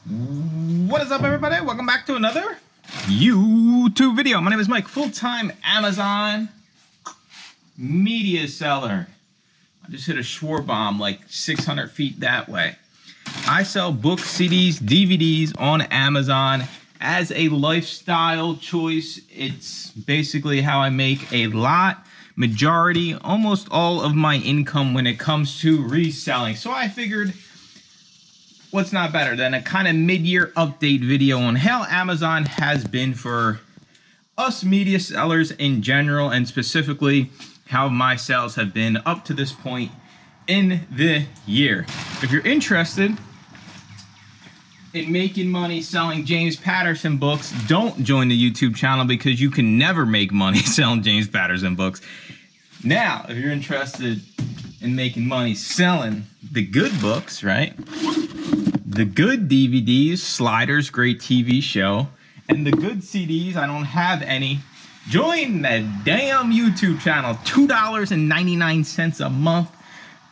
What is up, everybody? Welcome back to another YouTube video. My name is Mike, full-time Amazon media seller. I just hit a Schwar bomb like 600 feet that way. I sell books, CDs, DVDs on Amazon as a lifestyle choice. It's basically how I make a majority, almost all of my income when it comes to reselling. So I figured, what's not better than a kind of mid-year update video on how Amazon has been for us media sellers in general, and specifically how my sales have been up to this point in the year. If you're interested in making money selling James Patterson books, don't join the YouTube channel because you can never make money selling James Patterson books. Now, if you're interested in making money selling the good books, right? The good DVDs, Sliders, great TV show, and the good CDs, I don't have any. Join the damn YouTube channel, $2.99 a month.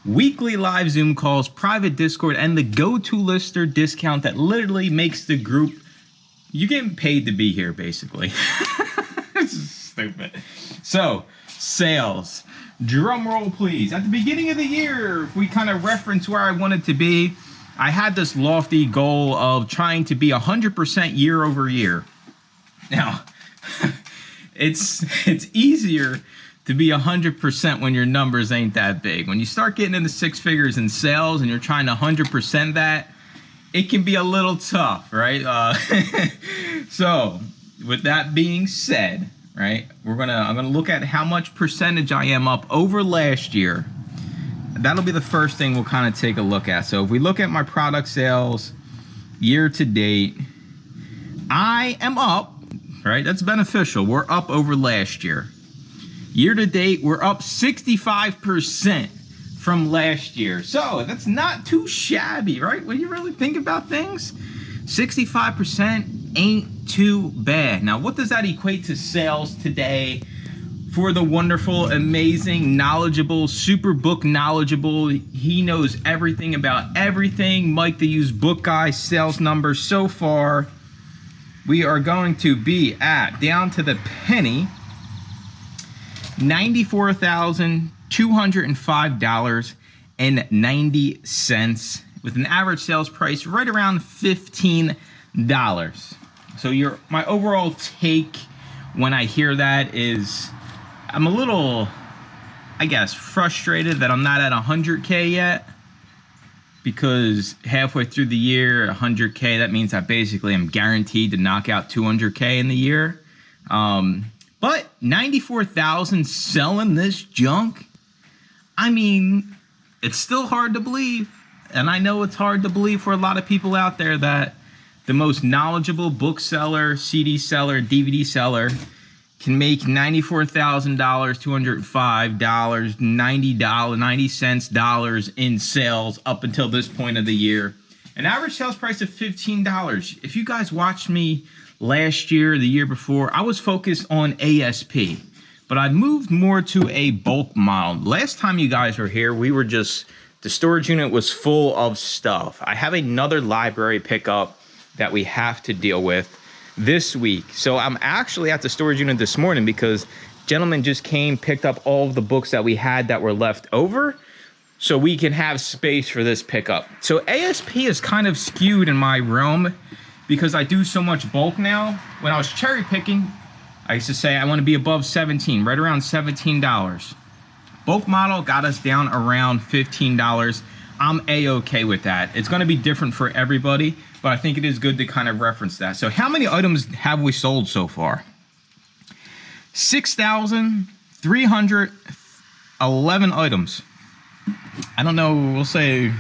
Weekly live Zoom calls, private Discord, and the go-to lister discount that literally makes the group, you're getting paid to be here, basically. This is stupid. So, sales. Drum roll, please. At the beginning of the year, if we kind of reference where I wanted to be, I had this lofty goal of trying to be 100% year over year. Now, it's easier to be 100% when your numbers ain't that big. When you start getting into six figures in sales and you're trying to 100% that, it can be a little tough, right? So, with that being said, right, I'm gonna look at how much percentage I am up over last year. That'll be the first thing we'll kind of take a look at. So if we look at my product sales year to date, I am up, right? That's beneficial. We're up over last year. Year to date, we're up 65% from last year. So that's not too shabby, right? When you really think about things, 65% ain't too bad. Now, what does that equate to sales today for the wonderful, amazing, knowledgeable, super book knowledgeable, he knows everything about everything, Mike the Used Book Guy sales numbers so far? We are going to be at, down to the penny, $94,205.90 with an average sales price right around $15. So my overall take when I hear that is I'm a little, I guess, frustrated that I'm not at 100K yet, because halfway through the year, 100K, that means I basically am guaranteed to knock out 200K in the year. But 94,000 selling this junk, I mean, it's still hard to believe. And I know it's hard to believe for a lot of people out there that the most knowledgeable book seller, CD seller, DVD seller can make $94,000, $205, $90 in sales up until this point of the year. An average sales price of $15. If you guys watched me last year, the year before, I was focused on ASP, but I moved more to a bulk model. Last time you guys were here, the storage unit was full of stuff. I have another library pickup that we have to deal with this week. So I'm actually at the storage unit this morning because gentleman just came, picked up all of the books that we had that were left over so we can have space for this pickup. So ASP is kind of skewed in my realm because I do so much bulk now. When I was cherry picking, I used to say I want to be above 17, right around $17. Bulk model got us down around $15. I'm A-okay with that. It's going to be different for everybody, but I think it is good to kind of reference that. So how many items have we sold so far? 6,311 items. I don't know, we'll say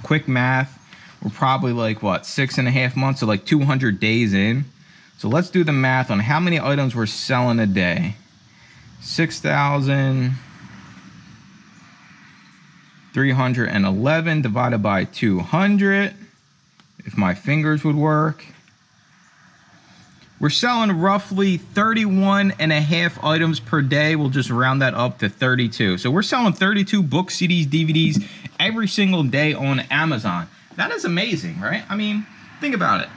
quick math. We're probably like, what, 6.5 months, so like 200 days in. So let's do the math on how many items we're selling a day. 6,311 divided by 200, if my fingers would work. We're selling roughly 31.5 items per day. We'll just round that up to 32. So we're selling 32 books, CDs, DVDs every single day on Amazon. That is amazing, right? I mean, Think about it.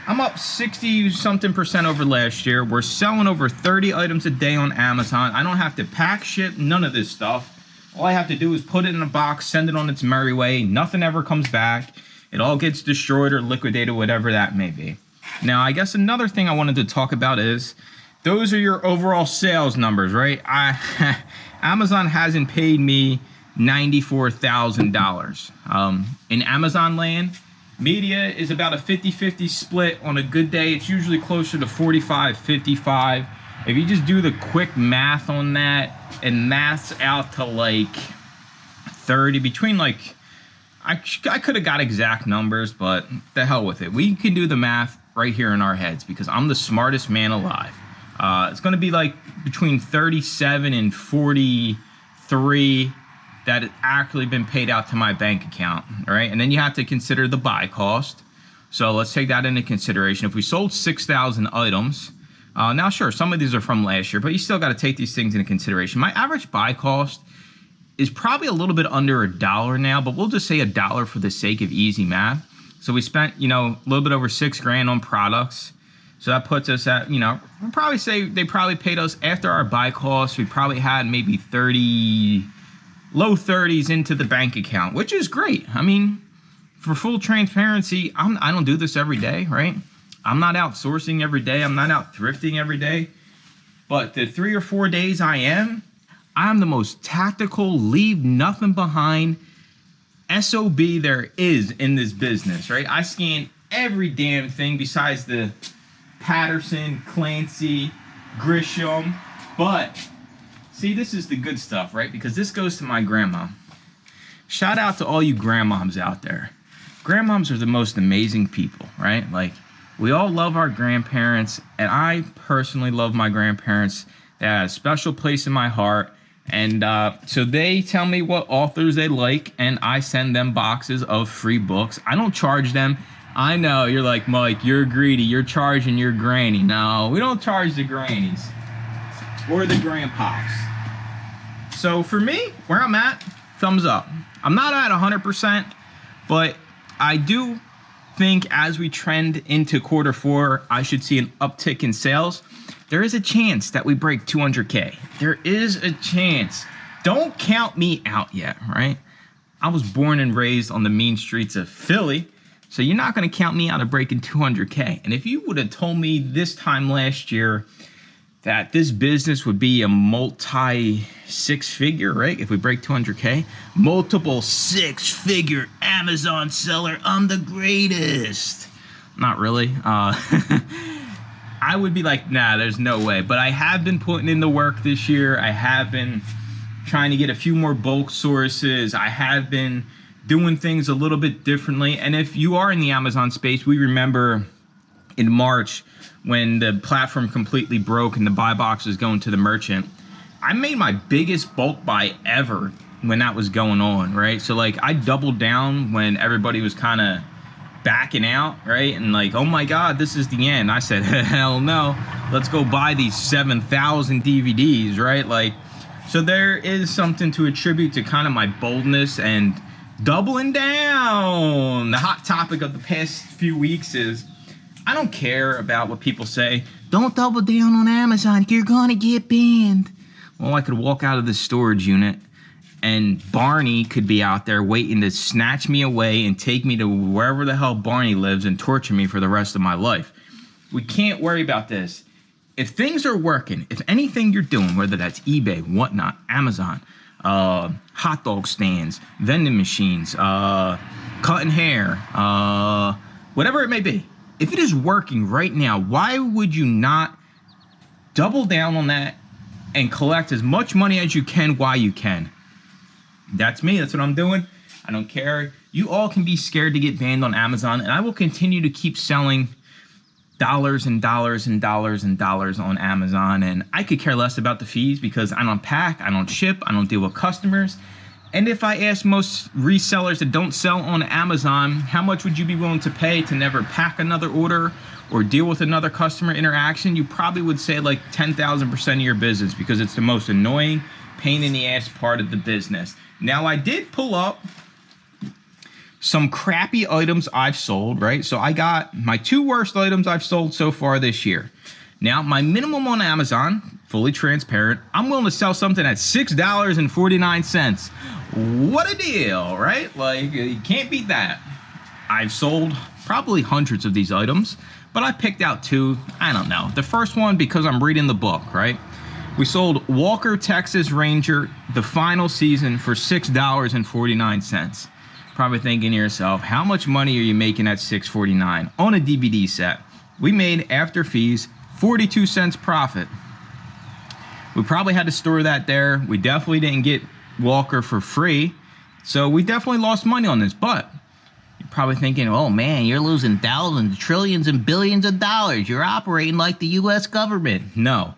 I'm up 60-something% over last year. We're selling over 30 items a day on Amazon. I don't have to pack, ship, none of this stuff. All I have to do is put it in a box, send it on its merry way. Nothing ever comes back. It all gets destroyed or liquidated, whatever that may be. Now, I guess another thing I wanted to talk about is those are your overall sales numbers, right? Amazon hasn't paid me $94,000. In Amazon land, media is about a 50-50 split. On a good day, it's usually closer to 45-55. If you just do the quick math on that, and maths out to like 30, between like, I could have got exact numbers, but the hell with it. We can do the math right here in our heads because I'm the smartest man alive. It's going to be like between 37 and 43 that has actually been paid out to my bank account, all right? And then you have to consider the buy cost. So let's take that into consideration. If we sold 6,000 items, now sure, some of these are from last year, but you still got to take these things into consideration. My average buy cost is probably a little bit under $1 now, but we'll just say $1 for the sake of easy math. So we spent, you know, a little bit over $6,000 on products. So that puts us at, you know, we'll probably say they probably paid us after our buy costs. We probably had maybe 30, low 30s into the bank account, which is great. I mean, for full transparency, I don't do this every day, right? I'm not outsourcing every day. I'm not out thrifting every day. But the 3 or 4 days I'm the most tactical, leave nothing behind SOB there is in this business, right? I scan every damn thing besides the Patterson, Clancy, Grisham. But see, this is the good stuff, right? Because this goes to my grandma. Shout out to all you grandmoms out there. Grandmoms are the most amazing people, right? Like, we all love our grandparents, and I personally love my grandparents. They have a special place in my heart. And so they tell me what authors they like, and I send them boxes of free books. I don't charge them. I know, you're like, Mike, you're greedy. You're charging your granny. No, we don't charge the grannies or the grandpas. So for me, where I'm at, thumbs up. I'm not at 100%, but I do think as we trend into Q4, I should see an uptick in sales. There is a chance that we break 200K. There is a chance. Don't count me out yet, right? I was born and raised on the mean streets of Philly, so you're not going to count me out of breaking 200K. And if you would have told me this time last year that this business would be a multi-six-figure, right? If we break 200K, multiple six-figure Amazon seller, I'm the greatest. Not really. I would be like, nah, there's no way. But I have been putting in the work this year. I have been trying to get a few more bulk sources. I have been doing things a little bit differently. And if you are in the Amazon space, we remember in March when the platform completely broke and the buy box was going to the merchant, I made my biggest bulk buy ever when that was going on, right? So like I doubled down when everybody was kind of backing out, right? And like, oh my God, this is the end. I said, hell no, let's go buy these 7,000 DVDs, right? Like, so there is something to attribute to kind of my boldness and doubling down. The hot topic of the past few weeks is, I don't care about what people say. Don't double down on Amazon, you're gonna get banned. Well, I could walk out of the storage unit and Barney could be out there waiting to snatch me away and take me to wherever the hell Barney lives and torture me for the rest of my life. We can't worry about this. If things are working, if anything you're doing, whether that's eBay, whatnot, Amazon, hot dog stands, vending machines, cutting hair, whatever it may be, if it is working right now, why would you not double down on that and collect as much money as you can while you can? That's me. That's what I'm doing. I don't care. You all can be scared to get banned on Amazon, and I will continue to keep selling dollars and dollars and dollars and dollars on Amazon. And I could care less about the fees because I don't pack, I don't ship, I don't deal with customers. And if I ask most resellers that don't sell on Amazon, how much would you be willing to pay to never pack another order or deal with another customer interaction? You probably would say like 10,000% of your business because it's the most annoying, pain in the ass part of the business. Now I did pull up some crappy items I've sold, right? So I got my 2 worst items I've sold so far this year. Now, my minimum on Amazon, fully transparent, I'm willing to sell something at $6.49. What a deal, right? Like, you can't beat that. I've sold probably hundreds of these items, but I picked out 2. I don't know. The first one, because I'm reading the book, right? We sold Walker Texas Ranger, the final season, for $6.49. Probably thinking to yourself, how much money are you making at $6.49 on a DVD set? We made, after fees, 42 cents profit. We probably had to store that there. We definitely didn't get Walker for free. So we definitely lost money on this. But you're probably thinking, oh man, you're losing thousands, trillions, and billions of dollars. You're operating like the US government. No.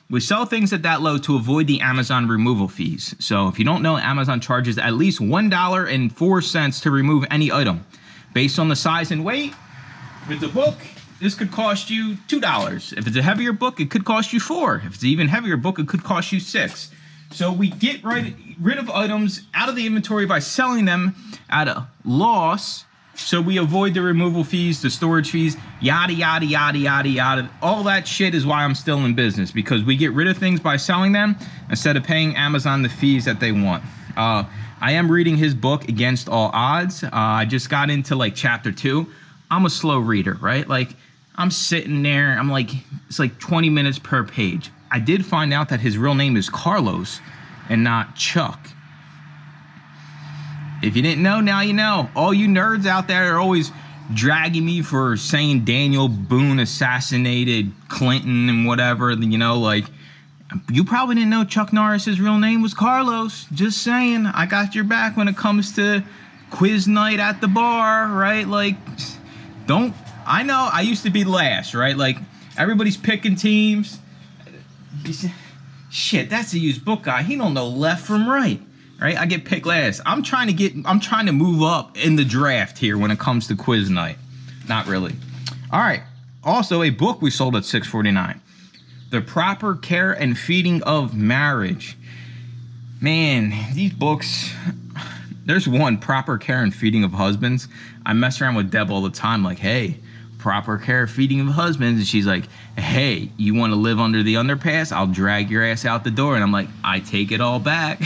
We sell things at that low to avoid the Amazon removal fees. So if you don't know, Amazon charges at least $1.04 to remove any item. Based on the size and weight, if it's a book, this could cost you $2. If it's a heavier book, it could cost you $4. If it's an even heavier book, it could cost you $6. So we get rid of items out of the inventory by selling them at a loss. So we avoid the removal fees, the storage fees, yada, yada, yada, yada, yada. All that shit is why I'm still in business, because we get rid of things by selling them instead of paying Amazon the fees that they want. I am reading his book, Against All Odds. I just got into like chapter 2. I'm a slow reader, right? Like, I'm sitting there, I'm like, it's like 20 minutes per page. I did find out that his real name is Carlos and not Chuck. If you didn't know, now you know. All you nerds out there are always dragging me for saying Daniel Boone assassinated Clinton and whatever, you know, like, you probably didn't know Chuck Norris's real name was Carlos. Just saying, I got your back when it comes to quiz night at the bar, right? Like, don't, I know I used to be last, right? Like, everybody's picking teams. Shit, that's a used book guy. He don't know left from right. Right? I get picked last. I'm trying to move up in the draft here when it comes to quiz night. Not really. All right. Also, a book we sold at $6.49. The Proper Care and Feeding of Marriage. Man, these books. There's one, Proper Care and Feeding of Husbands. I mess around with Deb all the time, like, hey, proper care, feeding of husbands. And she's like, hey, you want to live under the underpass? I'll drag your ass out the door. And I'm like, I take it all back.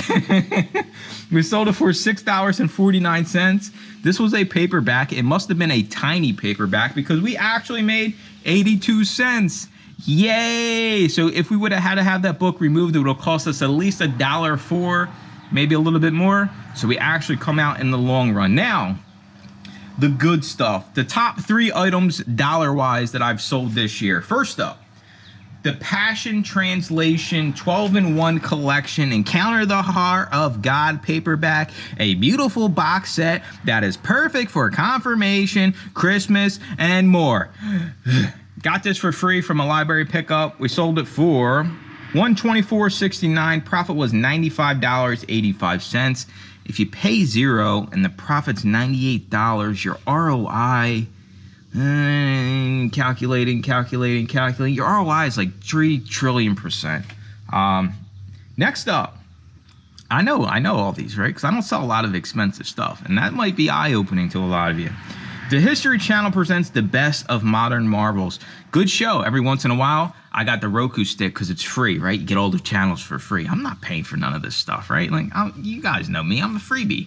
We sold it for $6.49. This was a paperback. It must have been a tiny paperback because we actually made 82 cents. Yay! So if we would have had to have that book removed, it would have cost us at least $1.04, maybe a little bit more. So we actually come out in the long run. Now, the good stuff. The top 3 items dollar-wise that I've sold this year. First up, the Passion Translation 12-in-1 collection, Encounter the Heart of God paperback, a beautiful box set that is perfect for confirmation, Christmas, and more. Got this for free from a library pickup. We sold it for $124.69. Profit was $95.85. If you pay $0 and the profit's $98, your ROI, calculating, your ROI is like 3 trillion%. Next up, I know all these, right? Because I don't sell a lot of expensive stuff, and that might be eye-opening to a lot of you. The History Channel presents the best of modern marvels. Good show. Every once in a while, I got the Roku stick because it's free, right? You get all the channels for free. I'm not paying for none of this stuff, right? Like, you guys know me. I'm a freebie.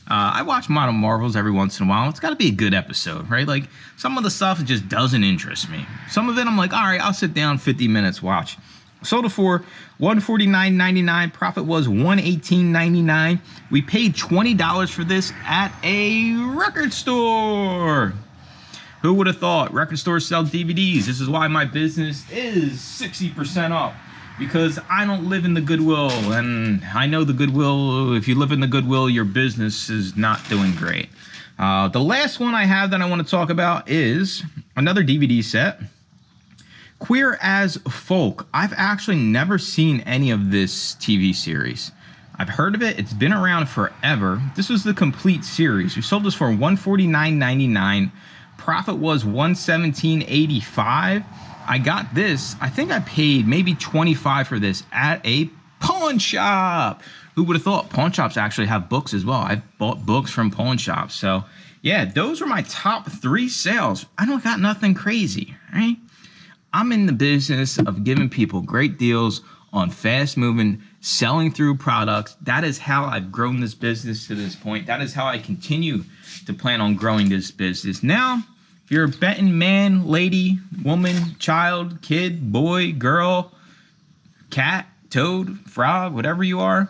I watch Modern Marvels every once in a while. It's got to be a good episode, right? Like, some of the stuff just doesn't interest me. Some of it, I'm like, all right, I'll sit down 50 minutes, watch. Sold it for $149.99. Profit was $118.99. We paid $20 for this at a record store. Who would have thought record stores sell DVDs? This is why my business is 60% up. Because I don't live in the Goodwill. And I know the Goodwill, if you live in the Goodwill, your business is not doing great. The last one I have that I want to talk about is another DVD set. Queer as Folk. I've actually never seen any of this TV series. I've heard of it. It's been around forever. This was the complete series. We sold this for $149.99. Profit was $117.85. I got this. I think I paid maybe $25 for this at a pawn shop. Who would have thought? Pawn shops actually have books as well. I've bought books from pawn shops. So yeah, those were my top 3 sales. I don't got nothing crazy, right? I'm in the business of giving people great deals on fast moving, selling through products. That is how I've grown this business to this point. That is how I continue to plan on growing this business. Now, if you're a betting man, lady, woman, child, kid, boy, girl, cat, toad, frog, whatever you are,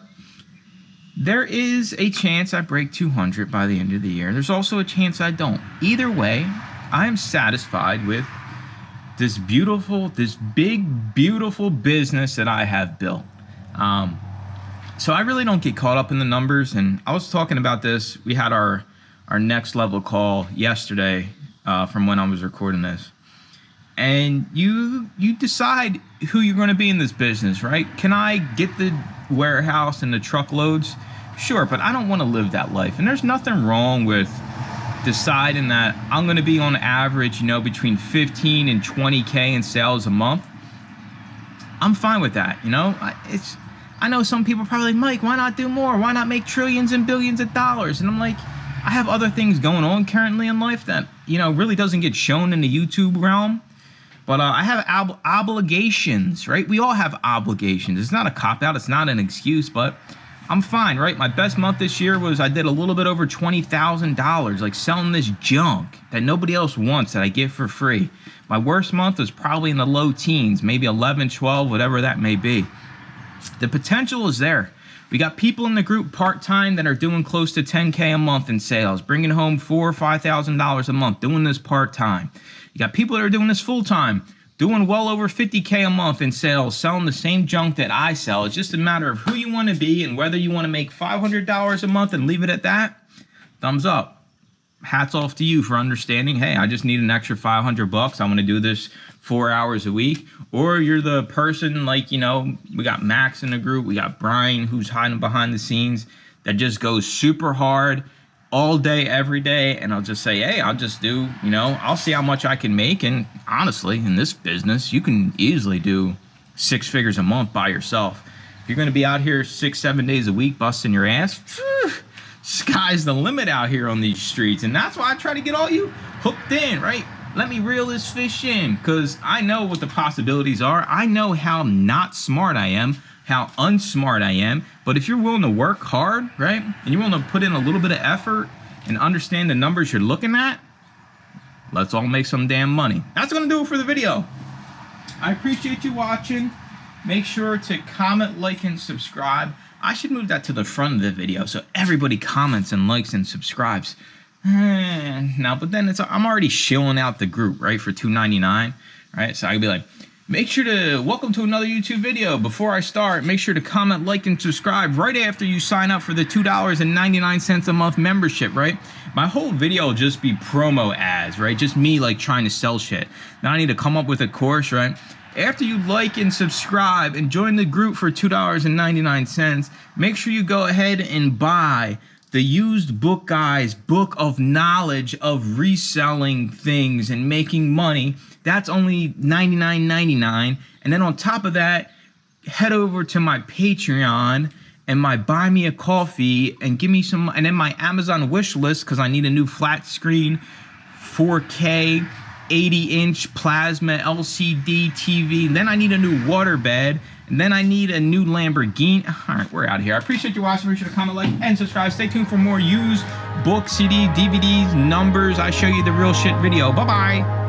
there is a chance I break 200 by the end of the year. There's also a chance I don't. Either way, I am satisfied with this big, beautiful business that I have built. So I really don't get caught up in the numbers. And I was talking about this. We had our next level call yesterday from when I was recording this. And you decide who you're going to be in this business, right? Can I get the warehouse and the truckloads? Sure, but I don't want to live that life. And there's nothing wrong with deciding that I'm going to be on average, between 15 and 20K in sales a month. I'm fine with that. I know some people are probably like, Mike, why not do more? Why not make trillions and billions of dollars? And I'm like, I have other things going on currently in life that, really doesn't get shown in the YouTube realm. But I have obligations, right? We all have obligations. It's not a cop-out. It's not an excuse, but I'm fine, right? My best month this year was I did a little bit over $20,000, like selling this junk that nobody else wants that I get for free. My worst month was probably in the low teens, maybe 11, 12, whatever that may be. The potential is there. We got people in the group part-time that are doing close to 10K a month in sales, bringing home $4,000 or $5,000 a month, doing this part-time. You got people that are doing this full-time, doing well over 50K a month in sales, selling the same junk that I sell. It's just a matter of who you want to be and whether you want to make $500 a month and leave it at that. Thumbs up. Hats off to you for understanding, hey, I just need an extra $500. I'm going to do this 4 hours a week. Or you're the person like, we got Max in the group. We got Brian who's hiding behind the scenes that just goes super hard all day, every day. And I'll just say, hey, I'll just do, I'll see how much I can make. And honestly, in this business, you can easily do 6 figures a month by yourself. If you're going to be out here 6-7 days a week busting your ass, sky's the limit out here on these streets. And that's why I try to get all you hooked in, right? Let me reel this fish in, because I know what the possibilities are. I know how not smart I am, how unsmart I am. But if you're willing to work hard, right, and you're willing to put in a little bit of effort and understand the numbers you're looking at, let's all make some damn money. That's going to do it for the video. I appreciate you watching. Make sure to comment, like, and subscribe. I should move that to the front of the video so everybody comments and likes and subscribes. Now, but then I'm already shilling out the group, right, for $2.99, right? So I could be like, make sure to welcome to another YouTube video. Before I start, make sure to comment, like, and subscribe right after you sign up for the $2.99 a month membership, right? My whole video will just be promo ads, right? Just me like trying to sell shit. Now I need to come up with a course, right? After you like and subscribe and join the group for $2.99, make sure you go ahead and buy the Used Book Guy's Book of Knowledge of reselling things and making money. That's only $99.99. And then on top of that, head over to my Patreon and my Buy Me a Coffee and give me some, and then my Amazon wish list, because I need a new flat screen, 4K, 80-inch plasma LCD TV. And then I need a new waterbed. And then I need a new Lamborghini. All right, we're out of here. I appreciate you watching. Make sure to comment, like, and subscribe. Stay tuned for more used book, CD, DVDs, numbers. I show you the real shit video. Bye-bye.